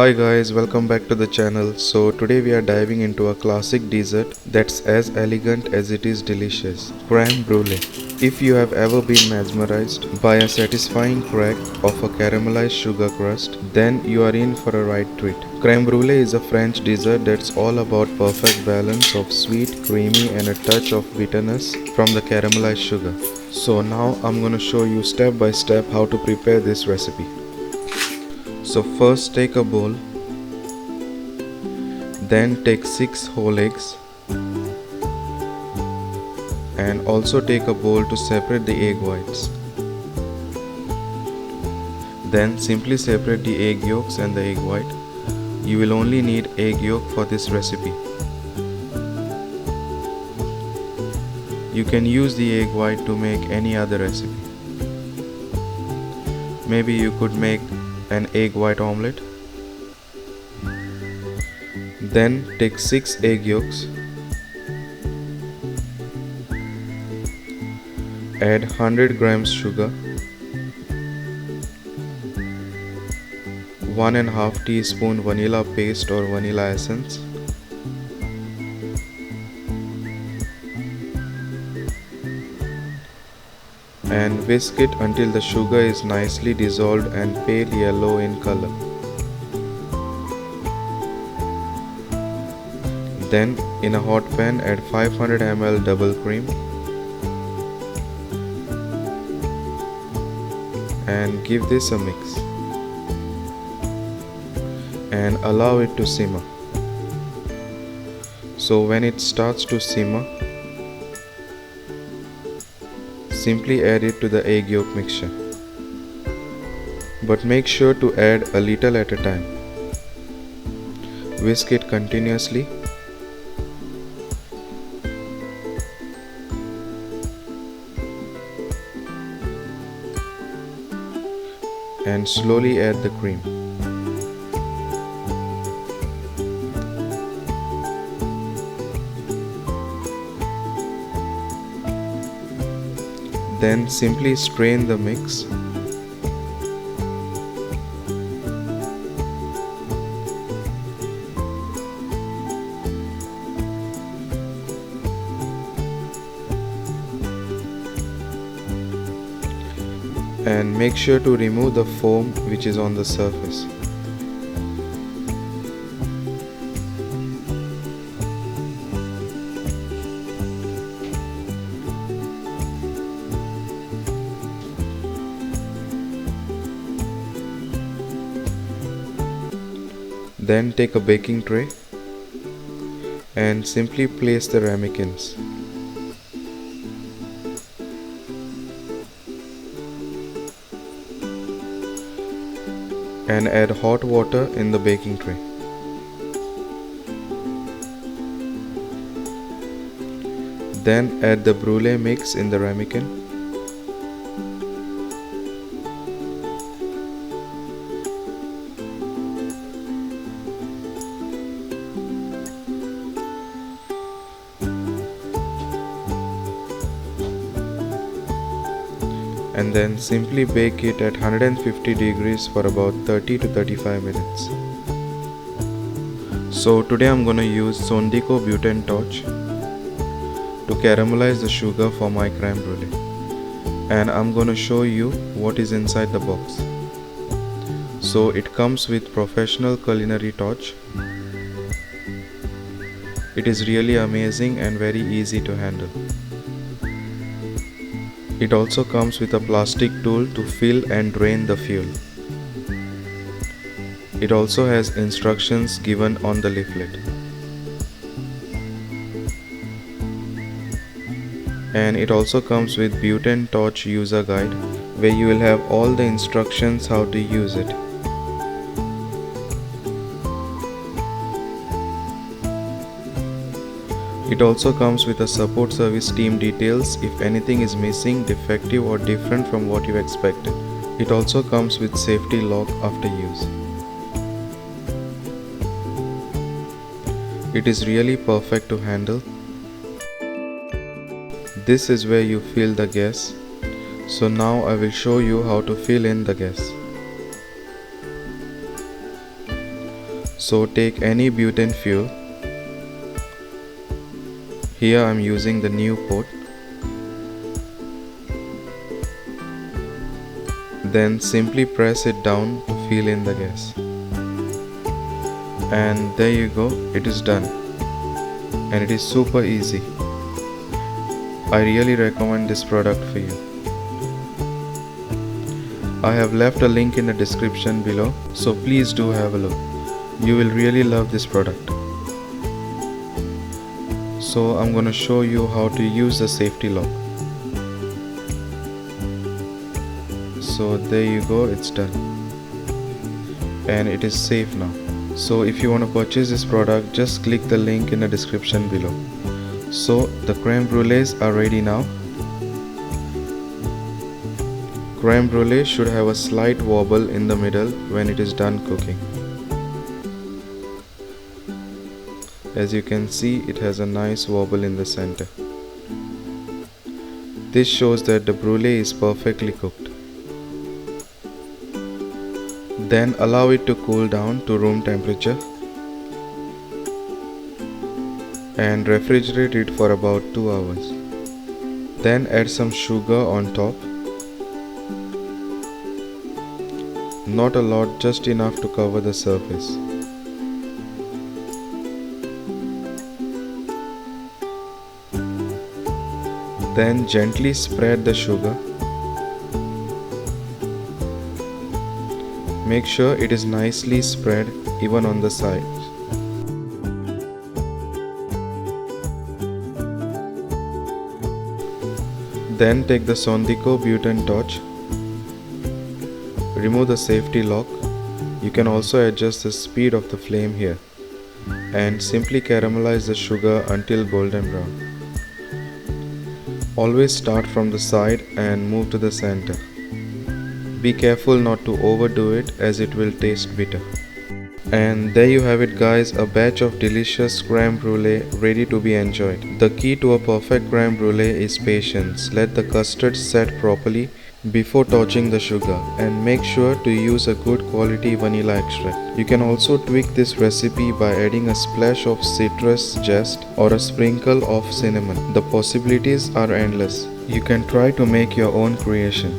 Hi guys, welcome back to the channel. So today we are diving into a classic dessert that's as elegant as it is delicious, creme brulee. If you have ever been mesmerized by a satisfying crack of a caramelized sugar crust, then you are in for a right treat. Creme brulee is a French dessert that's all about perfect balance of sweet, creamy and a touch of bitterness from the caramelized sugar. So now I'm gonna show you step by step how to prepare this recipe. So first take a bowl, then take 6 whole eggs and also take a bowl to separate the egg whites. Then simply separate the egg yolks and the egg white. You will only need egg yolk for this recipe. You can use the egg white to make any other recipe. Maybe you could make an egg white omelette. Then take 6 egg yolks, add 100 grams sugar, 1.5 teaspoon vanilla paste or vanilla essence, and whisk it until the sugar is nicely dissolved and pale yellow in color. Then in a hot pan add 500 ml double cream and give this a mix and allow it to simmer. So when it starts to simmer, simply add it to the egg yolk mixture, but make sure to add a little at a time. Whisk it continuously and slowly add the cream. Then simply strain the mix and make sure to remove the foam which is on the surface. Then take a baking tray and simply place the ramekins. And add hot water in the baking tray. Then add the brulee mix in the ramekin. And then simply bake it at 150 degrees for about 30 to 35 minutes. So today I'm gonna use Sondiko Butane torch to caramelize the sugar for my creme brulee, and I'm gonna show you what is inside the box. So it comes with professional culinary torch. It is really amazing and very easy to handle. It also comes with a plastic tool to fill and drain the fuel. It also has instructions given on the leaflet. And it also comes with butane torch user guide where you will have all the instructions how to use it. It also comes with a support service team details if anything is missing, defective or different from what you expected. It also comes with safety lock after use. It is really perfect to handle. This is where you fill the gas. So now I will show you how to fill in the gas. So take any butane fuel. Here I am using the new pot. Then simply press it down to fill in the gas. And there you go, it is done. And it is super easy. I really recommend this product for you. I have left a link in the description below, so please do have a look. You will really love this product. So I'm gonna show you how to use the safety lock. So there you go, it's done. And it is safe now. So if you want to purchase this product, just click the link in the description below. So the creme brulees are ready now. Creme brulee should have a slight wobble in the middle when it is done cooking. As you can see, it has a nice wobble in the center. This shows that the brulee is perfectly cooked. Then allow it to cool down to room temperature and refrigerate it for about 2 hours. Then add some sugar on top. Not a lot, just enough to cover the surface. Then gently spread the sugar. Make sure it is nicely spread even on the sides. Then take the Sondiko butane torch. Remove the safety lock. You can also adjust the speed of the flame here. And simply caramelize the sugar until golden brown. Always start from the side and move to the center. Be careful not to overdo it as it will taste bitter. And there you have it guys, a batch of delicious creme brulee ready to be enjoyed. The key to a perfect creme brulee is patience. Let the custard set properly before touching the sugar, and make sure to use a good quality vanilla extract. You can also tweak this recipe by adding a splash of citrus zest or a sprinkle of cinnamon. The possibilities are endless. You can try to make your own creation.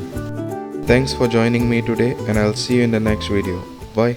Thanks for joining me today, and I'll see you in the next video. Bye.